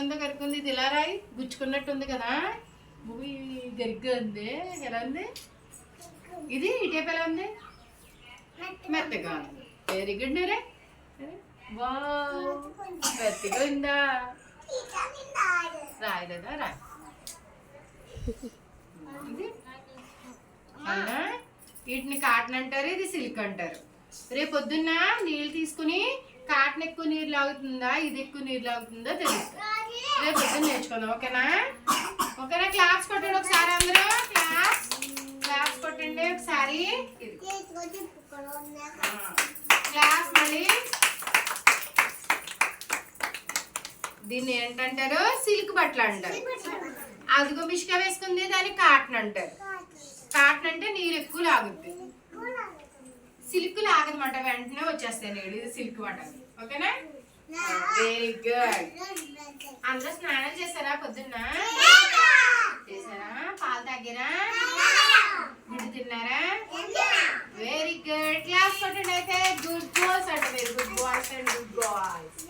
సగంతో కరుక్కుంది. ఇది ఇలా రాయి, గుచ్చుకున్నట్టు ఉంది కదా. భూమి గరిగ్గా ఉంది. ఎలా ఉంది ఇది? ఇటేపు ఎలా ఉంది? మెత్తగా ఉంది. వెరీ గుడ్ నరే. మెత్తగా ఉందా? రాయలేదా? రాయి. ఇది అవునా? వీటిని కాటన్ అంటారు, ఇది సిల్క్ అంటారు. రేపు పొద్దున్న నీళ్ళు తీసుకుని కాటన్ ఎక్కువ నీరు లాగుతుందా, ఇది ఎక్కువ నీరు లాగుతుందో తెలుస్తుంది. రేపు పొద్దున్న నేర్చుకుందాం. ఓకేనా? ఓకేనా? క్లాస్ కొట్టండి ఒకసారి అందరూ. క్లాస్ కొట్టండి ఒకసారి. క్లాస్ మళ్ళీ. దీన్ని ఏంటంటారు? సిల్క్ బట్టలు అంటారు. అదిగో మిష్క వేసుకుంది, దాన్ని కాటన్ అంటారు. కాటన్ అంటే నీరు ఎక్కువ లాగుద్ది. సిల్క్ లాగదన్నమాట, వెంటనే వచ్చేస్తాయి నీళ్ళు. ఇది సిల్క్ మాట. ఓకేనా? Very good. అందరూ స్నానం చేశారా? పొద్దున్న చేశారా? పాలు తాగారా? గుడ్డు తిన్నారా? Very good. క్లాస్ కొట్టండి అయితే. గుడ్ బాయ్స్ అంటే very good boys and good boys.